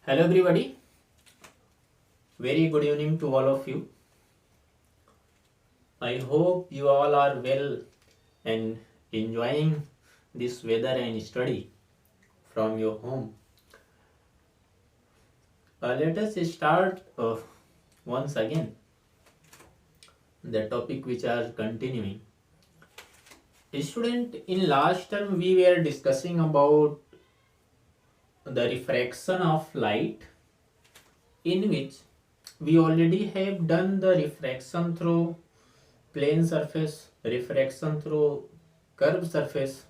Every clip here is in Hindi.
Hello everybody, very good evening to all of you. I hope you all are well and enjoying this weather and study from your home. Let us start once again the topic which are continuing. Student, in last term we were discussing about the refraction of light, in which we already have done the refraction through plane surface, refraction through curved surface,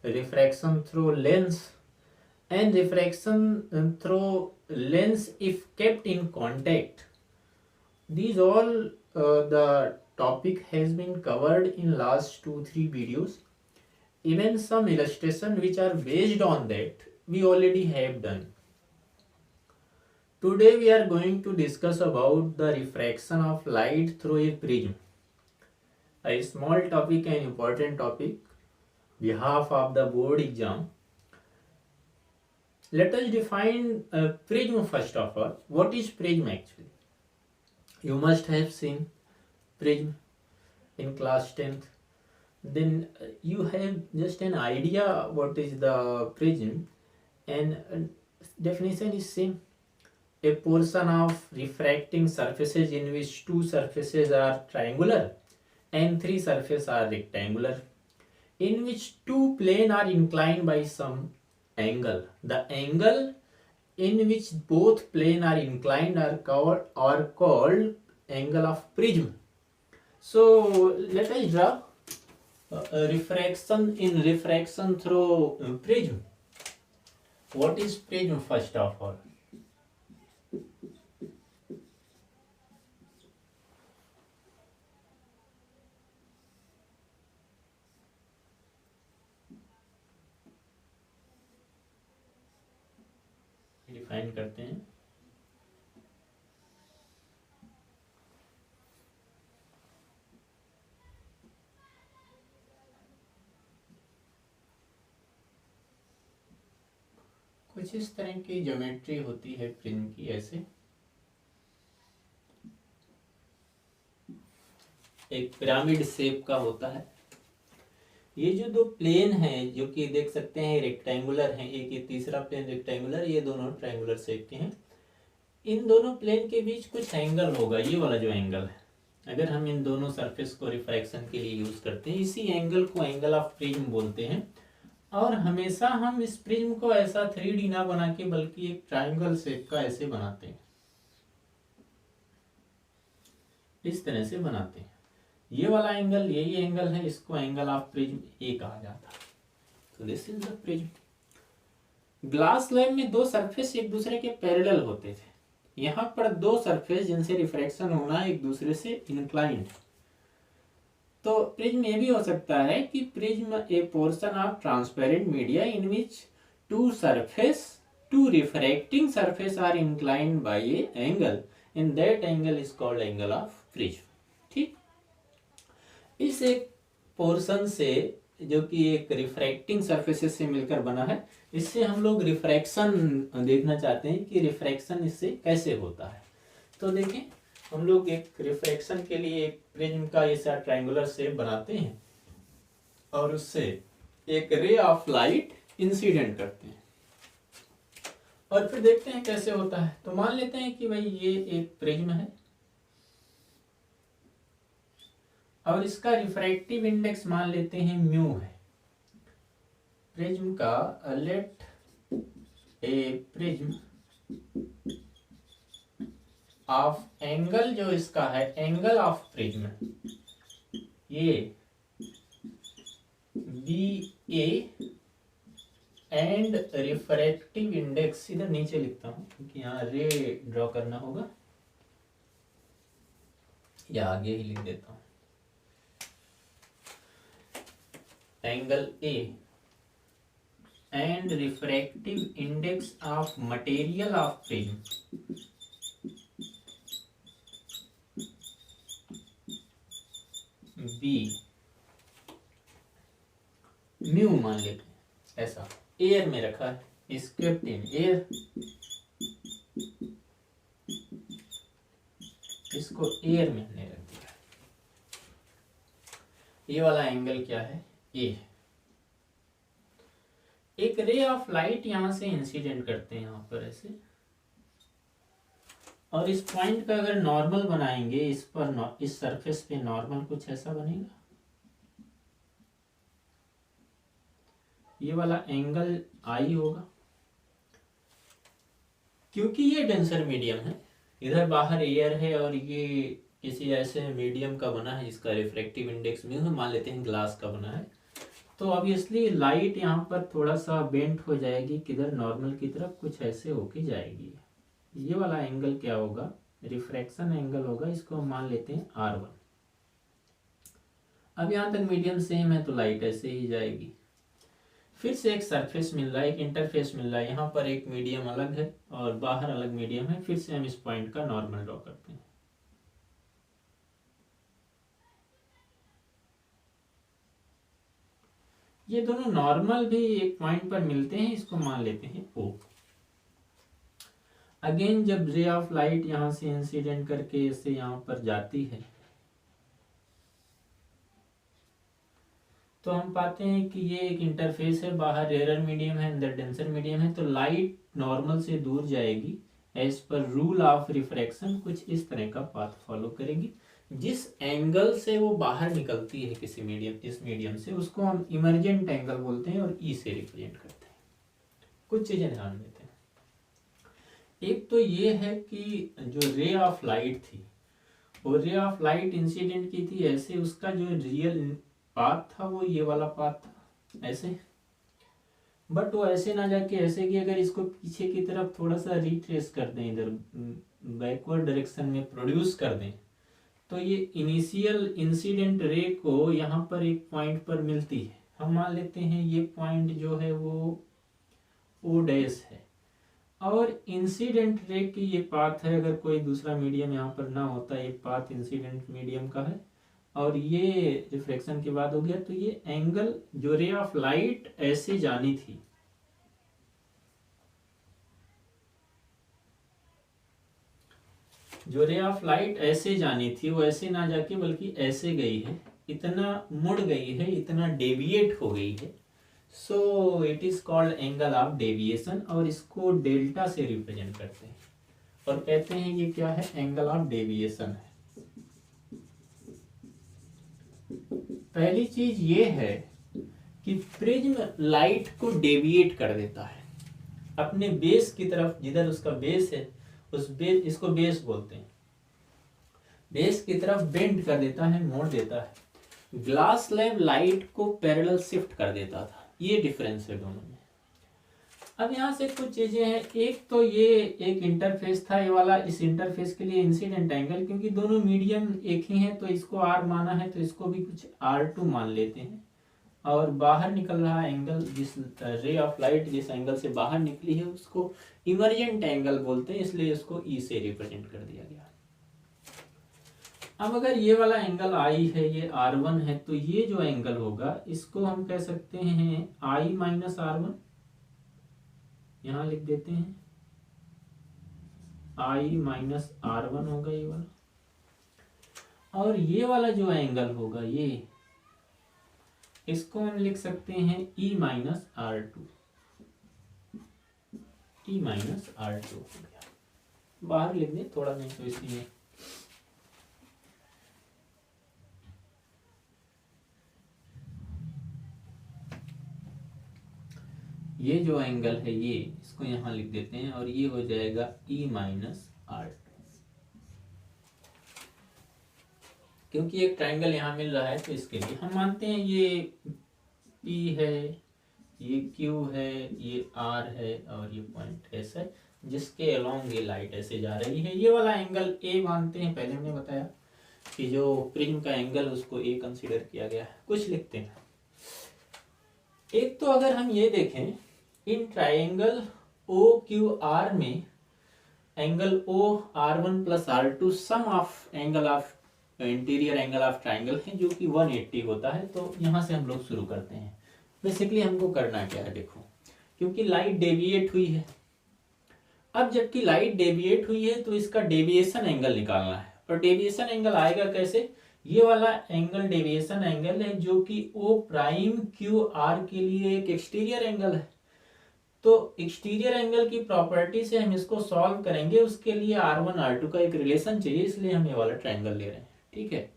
refraction through lens, and refraction through lens if kept in contact. These all the topic has been covered in last 2-3 videos. Even some illustration which are based on that we already have done. Today we are going to discuss about the refraction of light through a prism. A small topic and important topic behalf of the board exam. Let us define a prism first of all. What is prism actually? You must have seen prism in class 10th. Then you have just an idea what is the prism, and definition is same. A portion of refracting surfaces in which two surfaces are triangular and three surfaces are rectangular, in which two planes are inclined by some angle. The angle in which both planes are inclined are called angle of prism. So let us draw a refraction through prism. What is prism first of all? Define करते हैं. कुछ इस तरह की ज्योमेट्री होती है प्रिज्म की. ऐसे एक पिरामिड शेप का होता है. ये जो दो प्लेन हैं जो कि देख सकते हैं रेक्टेंगुलर हैं, एक ये तीसरा प्लेन रेक्टेंगुलर, ये दोनों ट्रायंगुलर शेप के हैं. इन दोनों प्लेन के बीच कुछ एंगल होगा. ये वाला जो एंगल है, अगर हम इन दोनों सरफेस को रिफ्रैक्शन के लिए यूज करते हैं, इसी एंगल को एंगल ऑफ प्रिज्म बोलते हैं. और हमेशा हम इस प्रिज्म को ऐसा 3D ना बना के बल्कि एक ट्रायंगल शेप का ऐसे बनाते हैं, इस तरह से बनाते हैं. ये वाला एंगल यही एंगल है, इसको एंगल ऑफ प्रिज्म ए कहा जाता है. तो this is the prism. Glass slab में दो सरफेस एक दूसरे के पैरेलल होते थे. यहाँ पर दो सरफेस जिनसे रिफ्रैक्शन होना एक दूसरे से इंक्लाइंड. तो प्रिज्म ये भी हो सकता है कि prism a portion of transparent media in which two refracting surface are inclined by a angle, in that angle is called angle of prism. ठीक. इस एक पोर्शन से जो कि एक रिफ्रैक्टिंग सरफेसेस से मिलकर बना है, इससे हम लोग रिफ्रैक्शन देखना चाहते हैं कि रिफ्रैक्शन इससे कैसे होता है. तो देखें, हम लोग एक रिफ्रैक्शन के लिए एक प्रिज्म का ऐसा ट्रायंगुलर शेप बनाते हैं और उससे एक रे ऑफ लाइट इंसिडेंट करते हैं और फिर देखते हैं कैसे होता है. तो मान लेते हैं कि भाई ये एक प्रिज्म है और इसका रिफ्रैक्टिव इंडेक्स मान लेते हैं म्यू है. प्रिज्म का let a prism of angle जो इसका है एंगल ऑफ प्रिज्म, ये be A and refractive index, इधर नीचे लिखता हूं क्योंकि यहाँ रे ड्रॉ करना होगा, या आगे ही लिख देता हूं. Angle A and refractive index of material of prism be mu मान लेते हैं. ऐसा एयर में रखा है, स्क्रिप्ट इन एयर इसको एयर में हमने रख दिया। ये वाला एंगल क्या है, ए है। एक रे ऑफ लाइट यहां से इंसिडेंट करते हैं यहां पर ऐसे, और इस पॉइंट का अगर नॉर्मल बनाएंगे इस पर, इस सरफेस पे नॉर्मल कुछ ऐसा बनेगा। ये वाला एंगल आई होगा, क्योंकि ये डेंसर मीडियम है, इधर बाहर एयर है और ये किसी ऐसे मीडियम का बना है जिसका रिफ्रैक्टिव इंडेक्स में मान लेते हैं ग्लास का बना है, तो ऑब्वियसली लाइट यहाँ पर थोड़ा सा बेंट हो जाएगी, किधर नॉर्मल की तरफ कुछ ऐसे होके जाएगी। ये वाला एंगल क्या होगा, रिफ्रैक्शन एंगल होगा, इसको हम मान लेते हैं R1। अब यहाँ तक मीडियम सेम है तो लाइट ऐसे ही जाएगी। फिर से एक सरफेस मिल रहा है, एक इंटरफेस मिल रहा है, यहाँ पर एक मीडियम अलग है और बाहर अलग मीडियम है। फिर से हम इस पॉइंट का नॉर्मल ड्रॉ करते हैं। ये दोनों नॉर्मल भी एक पॉइंट पर मिलते हैं, इसको मान लेते हैं O। अगेन जब रे ऑफ लाइट यहां से इंसिडेंट करके इससे यहां पर जाती है तो हम पाते हैं कि ये एक इंटरफेस है, बाहर रेयर मीडियम है, अंदर डेंसर मीडियम है, तो लाइट नॉर्मल से दूर जाएगी as per rule of refraction, कुछ इस तरह का पाथ फॉलो करेगी। जिस एंगल से वो बाहर निकलती है किसी मीडियम, इस मीडियम से, उसको हम इमर्जेंट एंगल बोलते हैं और ई से रिप्रेजेंट करते हैं। कुछ चीजें ध्यान देते हैं। एक तो ये है कि जो रे ऑफ लाइट थी वो रे ऑफ लाइट इंसिडेंट की थी ऐसे, उसका जो रियल पाथ था वो ये वाला पाथ था ऐसे, बट वो ऐसे ना जाके ऐसे कि अगर इसको पीछे की तरफ थोड़ा सा रिट्रेस कर दें, इधर बैकवर्ड डायरेक्शन में प्रोड्यूस कर दें, तो ये इनिशियल इंसिडेंट रे को यहाँ पर एक पॉइंट पर मिलती है। हम मान लेते हैं ये पॉइंट जो है वो O डैश है, और इंसिडेंट रे की ये पाथ है, अगर कोई दूसरा मीडियम यहाँ पर ना होता, ये पाथ इंसिडेंट मीडियम का है और ये रिफ्लेक्शन के बाद हो गया, तो ये एंगल जो रे ऑफ लाइट ऐसे जानी थी, जो रे ऑफ लाइट ऐसे जानी थी वो ऐसे ना जाके बल्कि ऐसे गई है, इतना मुड़ गई है, इतना डेविएट हो गई है, so it is called angle of deviation, और इसको डेल्टा से रिप्रेजेंट करते हैं और कहते हैं ये क्या है, एंगल ऑफ डेविएशन है। पहली चीज ये है कि प्रिज्म लाइट को डेविएट कर देता है अपने बेस की तरफ, जिधर उसका बेस है उस बेस, इसको बेस बोलते हैं, बेस की तरफ बेंड कर देता है, मोड़ देता है। ग्लास स्लैब लाइट को पैरेलल शिफ्ट कर देता था, ये डिफरेंस है दोनों में। अब यहाँ से कुछ चीजें हैं, एक तो ये एक इंटरफेस था ये वाला, इस इंटरफेस के लिए इंसिडेंट एंगल, क्योंकि दोनों मीडियम एक ही हैं तो इसको R माना है तो इसको भी कुछ R2 मान लेते हैं, और बाहर निकल रहा एंगल, जिस रे ऑफ लाइट जिस एंगल से बाहर निकली है उसको इमर्जेंट एंगल बोलते हैं, इसलिए इसको E से रिप्रेजेंट कर दिया गया। अब अगर ये वाला एंगल I है, ये R1 है, तो ये जो एंगल होगा इसको हम कह सकते हैं I माइनस R1, यहां लिख देते हैं I माइनस R1 होगा ये वाला, और ये वाला जो एंगल होगा ये, इसको हम लिख सकते हैं E minus R2, E minus R2 हो गया, बाहर लिख दें थोड़ा, नहीं तो इसलिए ये जो एंगल है ये, इसको यहां लिख देते हैं और ये हो जाएगा E माइनस R2, क्योंकि एक ट्रायंगल यहां मिल रहा है तो इसके लिए हम मानते हैं ये P है, ये Q है, ये R है और ये पॉइंट S है जिसके अलोंग ये लाइट ऐसे जा रही है। ये वाला एंगल A मानते हैं, पहले हमने बताया कि जो प्रिज्म का एंगल उसको A कंसीडर किया गया है। कुछ लिखते हैं, एक तो अगर हम ये देखें इन ट्रायंगल OQR में angle OR1 plus R2 sum of angle of interior angle of triangle है जो कि 180 होता है। तो यहां से हम लोग शुरू करते हैं। बेसिकली हमको करना क्या है, देखो, क्योंकि लाइट डेविएट हुई है, अब जबकि लाइट डेविएट हुई है तो इसका डेविएशन एंगल निकालना है, और डेविएशन एंगल आएगा कैसे, ये वाला एंगल डेविएशन एंगल है जो कि ओ प्राइम क्यू आर के लिए एक एक्सटीरियर एंगल है। तो एक्सटीरियर एंगल की प्रॉपर्टी से हम इसको सॉल्व करेंगे, उसके लिए R1 R2 का एक रिलेशन चाहिए, इसलिए हम ये वाला ट्रायंगल ले रहे हैं। ठीक है,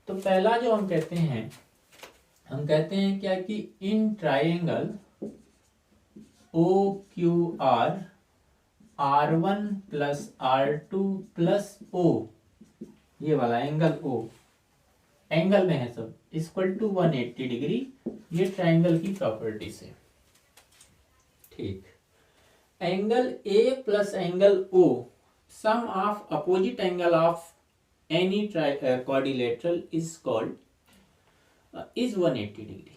तो पहला जो हम कहते हैं क्या कि in triangle O Q R R1 plus R2 plus O, ये वाला एंगल O एंगल में है सब, इक्वल टू 180 डिग्री, ये ट्रायंगल की प्रॉपर्टी से। ठीक, angle A plus angle O, sum of opposite angle of any quadrilateral is called is 180 degree.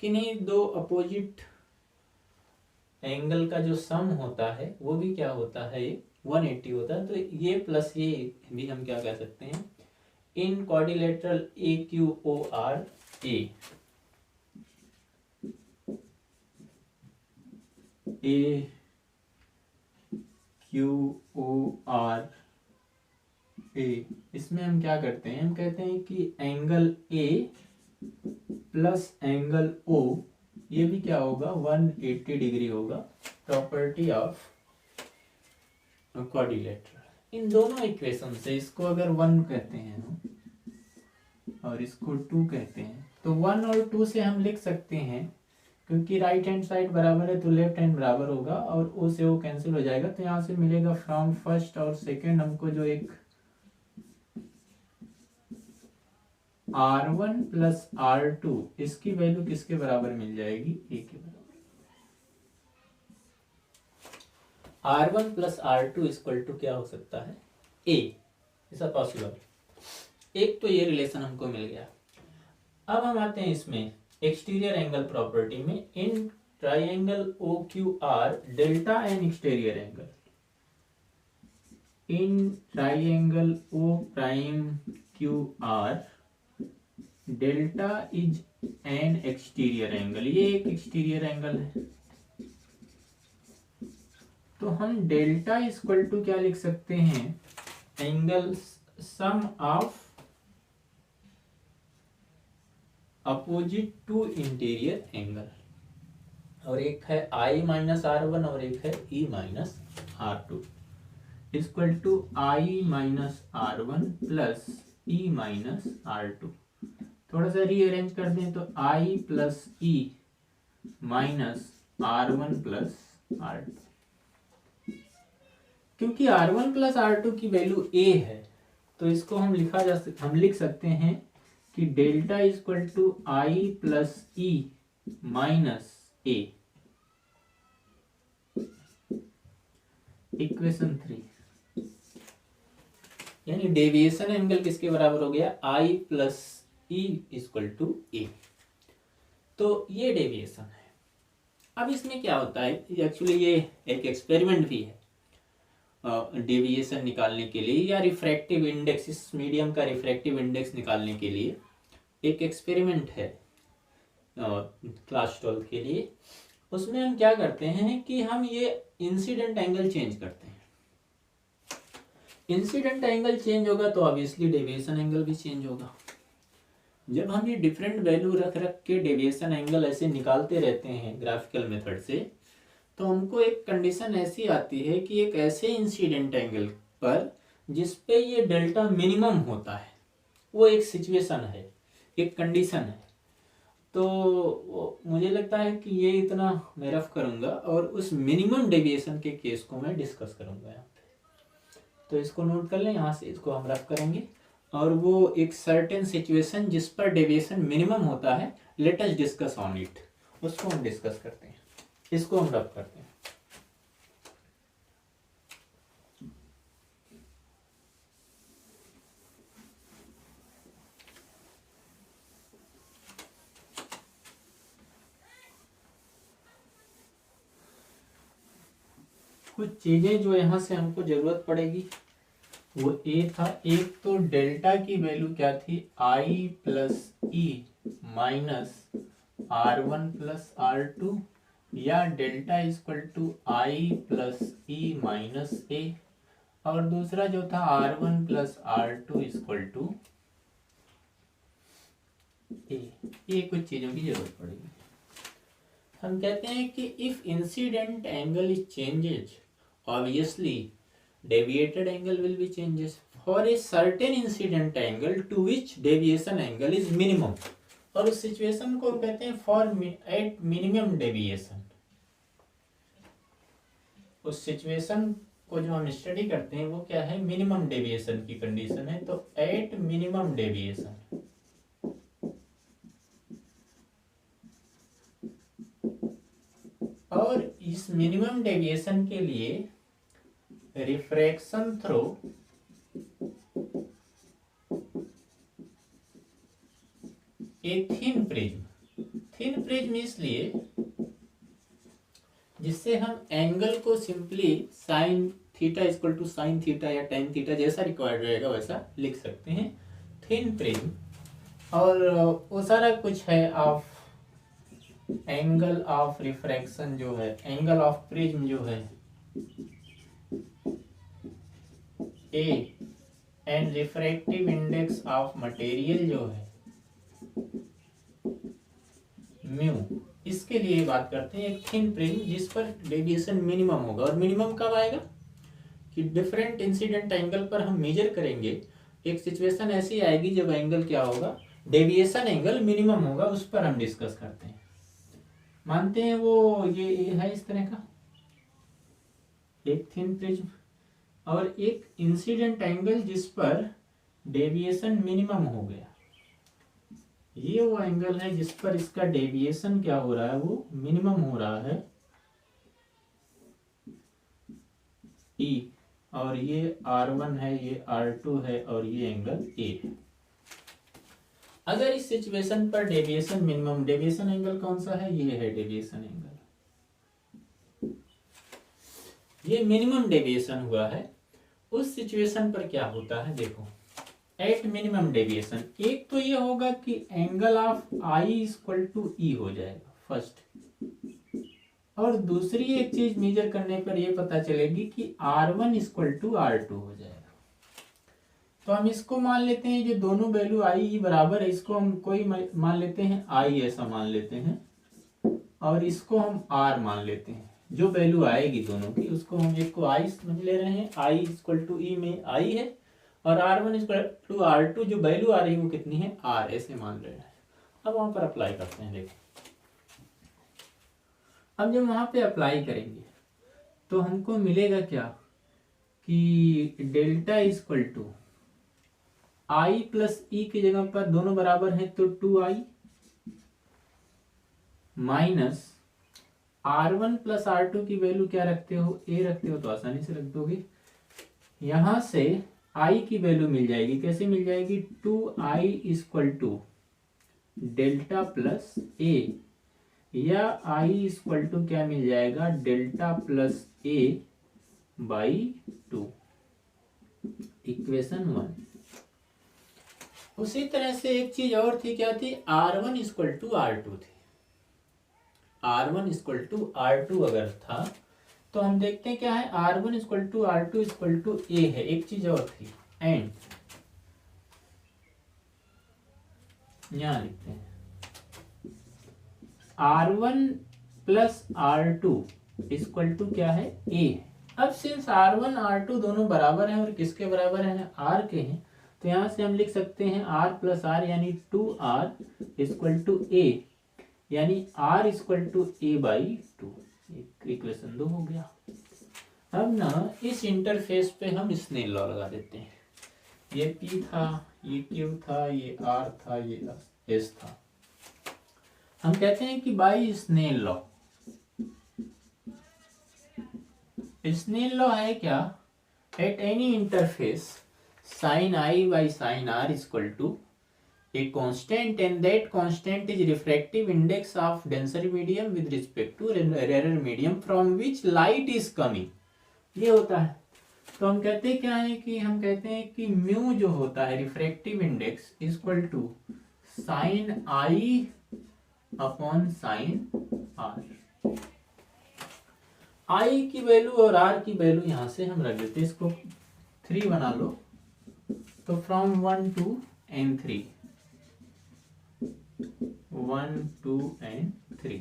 किन्हीं दो अपोजिट एंगल का जो सम होता है वो भी क्या होता है, 180 होता है। तो ये प्लस ये भी हम क्या कह सकते हैं, in quadrilateral A Q O R A Q O R A, इसमें हम क्या करते हैं, हम कहते हैं कि angle A plus angle O, ये भी क्या होगा 180 डिग्री होगा, प्रॉपर्टी ऑफ क्वाड्रिलेटरल। इन दोनों इक्वेशन से इसको अगर 1 कहते हैं हम और इसको 2 कहते हैं, तो 1 और 2 से हम लिख सकते हैं, क्योंकि राइट हैंड साइड बराबर है तो लेफ्ट हैंड बराबर होगा और ओ से ओ कैंसिल हो जाएगा। तो यहाँ से मिलेगा फ्रॉम फर्स्ट और सेकेंड हमको जो एक R1 प्लस R2, इसकी वैल्यू किसके बराबर मिल जाएगी, ए के बराबर। R1 plus R2 equal to क्या हो सकता है, ए, ऐसा पॉसिबल। एक तो ये रिलेशन हमको मिल गया। अब हम आते हैं इसमें एक्सटीरियर एंगल प्रॉपर्टी में, in triangle O Q R delta an exterior angle, in triangle O prime Q R delta is an exterior angle, ये एक एक्सटीरियर एंगल है। तो हम डेल्टा इक्वल टू क्या लिख सकते हैं, angle sum of opposite to interior angle, और एक है I माइनस R1 और एक है E minus R2, equal to I minus R1 plus E minus R2। थोड़ा सा रीअरेंज कर दें तो I plus E minus R1 plus R2। क्योंकि R1 प्लस R2 की वैल्यू A है, तो इसको हम लिख सकते हैं कि delta equal to I plus E minus A। Equation 3, यानी डेविएशन एंगल किसके बराबर हो गया, I plus E equal to A। तो ये डेविएशन है। अब इसमें क्या होता है, एक्चुअली ये एक एक्सपेरिमेंट भी है डेविएशन निकालने के लिए, या रिफ्रैक्टिव इंडेक्स, इस मीडियम का रिफ्रैक्टिव इंडेक्स निकालने के लिए एक एक्सपेरिमेंट है क्लास 12 के लिए। उसमें हम क्या करते हैं कि हम ये इंसिडेंट एंगल चेंज करते हैं। इंसिडेंट एंगल चेंज होगा तो ऑब्वियसली डेविएशन एंगल भी चेंज होगा। जब हम ये डिफरेंट वैल्यू रख रख के डेविएशन एंगल ऐसे निकालते रहते हैं ग्राफिकल मेथड से, तो हमको एक कंडीशन ऐसी आती है कि एक ऐसे इंसिडेंट एंगल पर जिसपे ये डेल्टा मिनिमम होता है, वो एक सिचुएशन है, एक कंडीशन है। तो मुझे लगता है कि ये इतना मैं रफ करूंगा और उस मिनिमम डेविएशन के केस को मैं डिस्कस करूंगा यहाँ पे। तो इसको नोट कर लें, यहाँ से इसको हम रफ करेंगे। और वो एक सर्टेन सिचुएशन जिस पर डेविएशन मिनिमम होता है, let us discuss on it, उसको हम डिस्कस करते हैं, इसको हम रफ करते हैं। कुछ चीजें जो यहाँ से हमको जरूरत पड़ेगी वो ए था। एक तो डेल्टा की वैल्यू क्या थी, I plus E minus R1 plus R2, या delta equal to I plus E minus A. और दूसरा जो था R1 plus R2 equal to ए। ये कुछ चीजों की जरूरत पड़ेगी। हम कहते हैं कि if incident angle is changes obviously deviated angle will be changes for a certain incident angle to which deviation angle is minimum। और उस सिचुएशन को हम कहते हैं फॉर एट मिनिमम डेविएशन। उस सिचुएशन को जो हम स्टडी करते हैं वो क्या है, मिनिमम डेविएशन की कंडीशन है। तो एट मिनिमम डेविएशन, और इस मिनिमम डेविएशन के लिए refraction through a thin prism. Thin prism इसलिए जिससे हम एंगल को simply sine theta equal to sine theta या टेन थीटा जैसा रिक्वायर्ड रहेगा वैसा लिख सकते हैं, थिन प्रिज्म। और वो सारा कुछ है ऑफ एंगल ऑफ रिफ्रैक्शन जो है, एंगल ऑफ प्रिज्म जो है ए and refractive index of material जो है म्यू, इसके लिए बात करते हैं एक थिन प्रिज्म जिस पर डेविएशन मिनिमम होगा। और मिनिमम कब आएगा कि डिफरेंट इंसिडेंट एंगल पर हम मेजर करेंगे। एक सिचुएशन ऐसी आएगी जब एंगल क्या होगा, डेविएशन एंगल मिनिमम होगा, उस पर हम डिस्कस करते हैं। मानते हैं वो ये है इस तरह का एक थिन प्रिज्म और एक इंसिडेंट एंगल जिस पर डेविएशन मिनिमम हो गया। ये वो एंगल है जिस पर इसका डेविएशन क्या हो रहा है, वो मिनिमम हो रहा है E, और ये R1 है, ये R2 है और ये एंगल A है। अगर इस सिचुएशन पर डेविएशन मिनिमम, डेविएशन एंगल कौन सा है, ये है डेविएशन एंगल, ये मिनिमम डेविएशन हुआ है। उस सिचुएशन पर क्या होता है देखो, एट मिनिमम डेविएशन एक तो ये होगा कि angle of I equal to E हो जाएगा फर्स्ट, और दूसरी एक चीज मेजर करने पर ये पता चलेगी कि R1 इक्वल टू R2 हो जाएगा। तो हम इसको मान लेते हैं जो दोनों वैल्यू आई ई बराबर है, इसको हम कोई मान लेते हैं आई ऐसा मान लेते हैं, और इसको हम R मान लेते हैं। जो वैल्यू आएगी दोनों की उसको हम एक को आई समझ ले रहे हैं, आई इक्वल टू ई में आई है, और R1 इक्वल टू R2 जो वैल्यू आ रही है वो कितनी है, R ऐसे मान रहे हैं। अब वहां पर अप्लाई करते हैं। देखो अब जब वहां पे अप्लाई करेंगे तो हमको मिलेगा क्या कि delta equal to I plus E की जगह पर दोनों बराबर हैं तो 2i minus R1 plus R2 की वैल्यू क्या रखते हो, a रखते हो तो आसानी से रख दोगे। यहां से i की वैल्यू मिल जाएगी, कैसे मिल जाएगी, 2i equal to delta plus a, या i इक्वल टू क्या मिल जाएगा, delta plus a by 2, equation 1। उसी तरह से एक चीज और थी, क्या थी, R1 इक्वल टू R2 थी। R1 इक्वल टू R2 अगर था तो हम देखते हैं क्या है, R1 equal to R2 equal to A है। एक चीज और थी, एंड यहां लिखते हैं R1 plus R2 equal to क्या है, A है। अब सिंस R1 R2 दोनों बराबर हैं और किसके बराबर हैं, R के हैं, तो यहां से हम लिख सकते हैं R प्लस R यानी 2R इक्वल टू A, यानी R equal to A by 2। Equation 2 हो गया। अब ना इस इंटरफेस पे हम स्नेल लॉ लगा देते हैं। ये P था, ये Q था, ये R था, ये S था। हम कहते हैं कि by Snell law, Snell law है क्या, at any interface sin I by sin R is equal to a constant, and that constant is refractive index of denser medium with respect to rarer medium from which light is coming। ये होता है। तो हम कहते हैं क्या है कि हम कहते हैं कि म्यू जो होता है refractive index equal to sine I upon sine R। I की वैल्यू और R की वैल्यू यहां से हम रख देते हैं, इसको 3 बना लो, तो from 1 to n3, 1 to n3,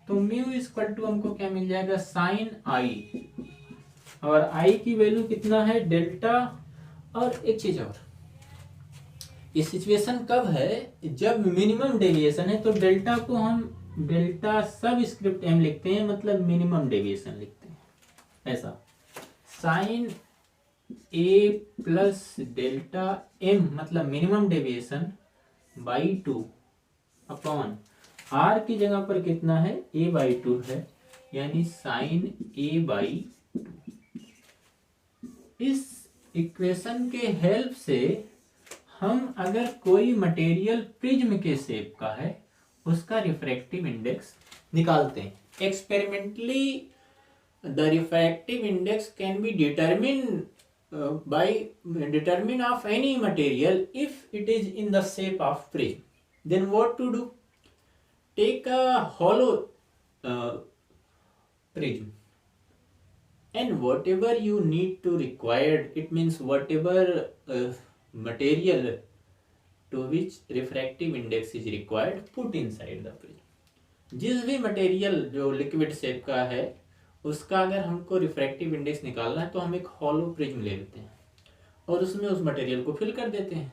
तो म्यू इक्वल टू हमको क्या मिल जाएगा, साइन आई, और आई की वैल्यू कितना है, डेल्टा। और एक चीज और, ये सिचुएशन कब है, जब मिनिमम डेविएशन है, तो डेल्टा को हम डेल्टा सब स्क्रिप्ट एम लिखते हैं, मतलब मिनिमम डेविएशन लिखते हैं ऐसा, sine A plus delta M मतलब minimum deviation by 2 upon R की जगह पर कितना है, ए बाई 2 है, यानी साइन ए बाई 2। इस इक्वेशन के हेल्प से हम अगर कोई मटेरियल प्रिज्म के शेप का है उसका रिफ्रैक्टिव इंडेक्स निकालते हैं। Experimentally the refractive index can be determine by determine of any material if it is in the shape of prism. Then what to do? Take a hollow prism, and whatever you need to required, it means whatever material to which refractive index is required, put inside the prism. जिस भी मटेरियल जो लिक्विड शेप का है उसका अगर हमको रिफ्रैक्टिव इंडेक्स निकालना है तो हम एक हॉलो प्रिज्म ले लेते हैं और उसमें उस मटेरियल को फिल कर देते हैं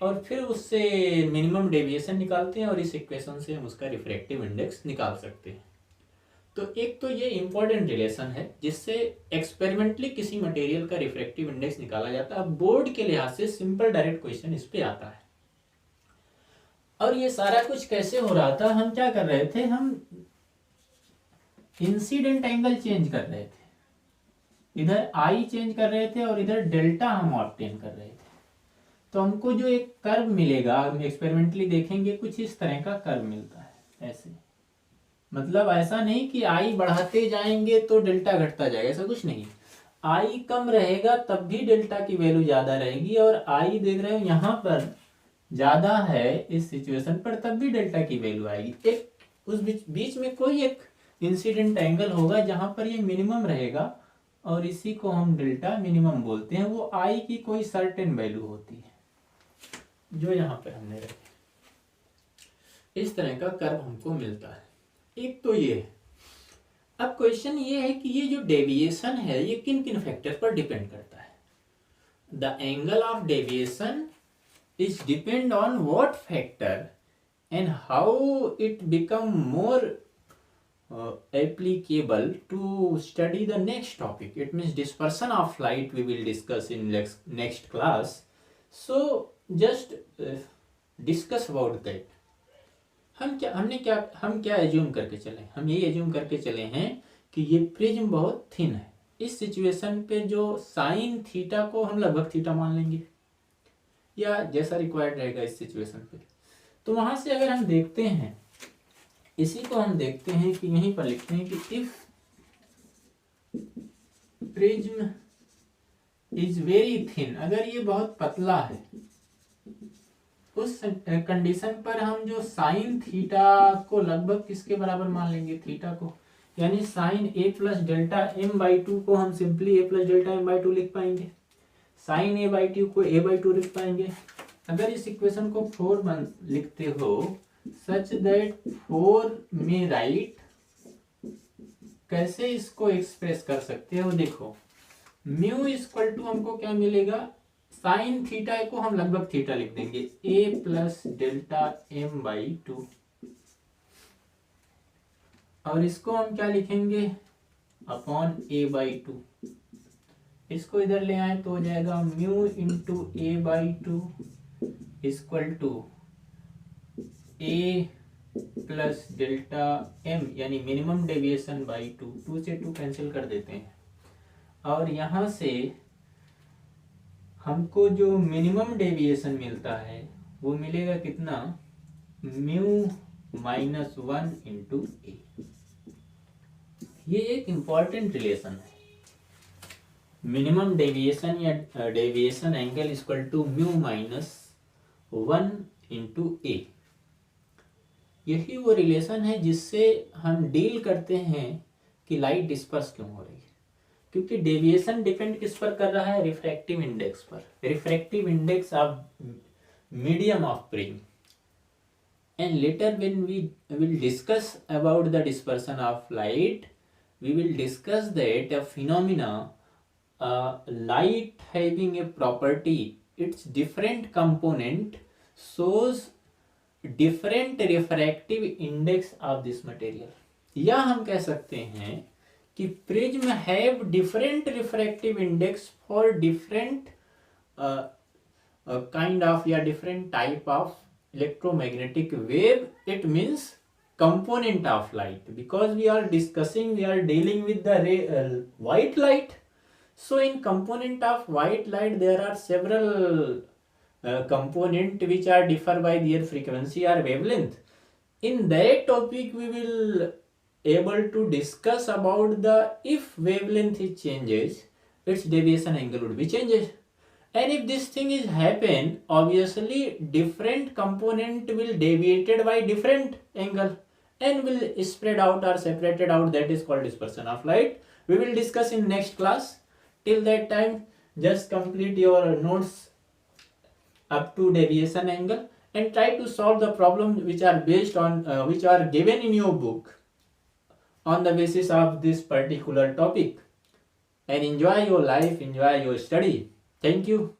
और फिर उससे मिनिमम डेविएशन निकालते हैं और इस इक्वेशन से हम उसका रिफ्रैक्टिव इंडेक्स निकाल सकते हैं। तो एक तो ये इम्पोर्टेंट रिलेशन है जिससे एक्सपेरिमेंटली किसी मटेरियल का रिफ्रैक्टिव इंडेक्स निकाला जाता है। बोर्ड के लिहाज से सिंपल डायरेक्ट क्वेश्चन इस पे आता है। और ये सारा कुछ कैसे हो रहा था, हम क्या कर रहे थे, हम इंसिडेंट एंगल चेंज कर रहे थे, इधर आई चेंज कर रहे थे और इधर डेल्टा हम ऑब्टेन कर रहे थे। तो हमको जो एक कर्व मिलेगा, हम एक्सपेरिमेंटली देखेंगे, कुछ इस तरह का कर्व मिलता है ऐसे। मतलब ऐसा नहीं कि आई बढ़ाते जाएंगे तो डेल्टा घटता जाएगा, ऐसा कुछ नहीं। आई कम रहेगा तब भी डेल्टा की वैल्यू ज्यादा रहेगी और आई देख रहे हो यहाँ पर ज्यादा है इस सिचुएशन पर, तब भी डेल्टा की वैल्यू आएगी। एक उस बीच में कोई एक इंसिडेंट एंगल होगा जहां पर ये मिनिमम रहेगा और इसी को हम डेल्टा मिनिमम बोलते हैं। वो आई की कोई सर्टेन वैल्यू होती है जो यहाँ पर हमने रखी। इस तरह का कर्व हमको मिलता है। एक तो ये है। अब क्वेश्चन ये है कि ये जो डेविएशन है ये किन किन फैक्टर पर डिपेंड करता है। The angle of deviation is depend on what factor and how it become more applicable to study the next topic. It means dispersion of light we will discuss in next class. So just discuss about that. हम क्या एज्यूम करके चले, हम ये एज्यूम करके चले हैं कि ये प्रिज्म बहुत थिन है। इस सिचुएशन पे जो साइन थीटा को हम लगभग थीटा मान लेंगे या जैसा रिक्वायर्ड रहेगा इस सिचुएशन पे। तो वहां से अगर हम देखते हैं, इसी को हम देखते हैं कि यहीं पर लिखते हैं कि if prism is very thin, अगर ये बहुत पतला है, उस कंडीशन पर हम जो साइन थीटा को लगभग किसके बराबर मान लेंगे, थीटा को, यानी sine A plus delta M by 2 को हम simply A plus delta M by 2 लिख पाएंगे, साइन ए बाई 2 को ए बाई 2 लिख पाएंगे। अगर इस इक्वेशन को 4 लिखते हो सच दैट 4 में राइट, कैसे इसको एक्सप्रेस कर सकते हो, देखो म्यू इक्वल टू हमको क्या मिलेगा, साइन थीटा को हम लगभग थीटा लिख देंगे, ए प्लस डेल्टा एम बाई 2, और इसको हम क्या लिखेंगे, अपॉन ए बाई 2। इसको इधर ले आए तो हो जाएगा mu into A by 2 equal to A plus delta M, यानी मिनिमम डेविएशन बाई 2, 2 से 2 कैंसिल कर देते हैं, और यहां से हमको जो मिनिमम डेविएशन मिलता है वो मिलेगा कितना, म्यू माइनस 1 इंटू ए। ये एक इंपॉर्टेंट रिलेशन है, मिनिमम डेविएशन या deviation angle equal to mu minus 1 into A. यही वो रिलेशन है जिससे हम डील करते हैं कि लाइट डिस्पर्स क्यों हो रही है। क्योंकि डेविएशन डिपेंड किस पर कर रहा है, रिफ्रैक्टिव इंडेक्स पर, refractive index of medium of prism. And later when we will discuss about the dispersion of light, we will discuss that a phenomena, light having a property, its different component shows different refractive index of this material. या हम कह सकते हैं कि prism have different refractive index for different kind of या different type of electromagnetic wave. It means component of light, because we are dealing with the white light. So in component of white light there are several component which are differ by their frequency or wavelength. In that topic we will able to discuss about the if wavelength is changes, its deviation angle would be changes. And if this thing is happen, obviously different component will deviated by different angle and will spread out or separated out. That is called dispersion of light. We will discuss in next class. Till that time, just complete your notes up to deviation angle and try to solve the problem which are based on which are given in your book on the basis of this particular topic. And enjoy your life, enjoy your study. Thank you.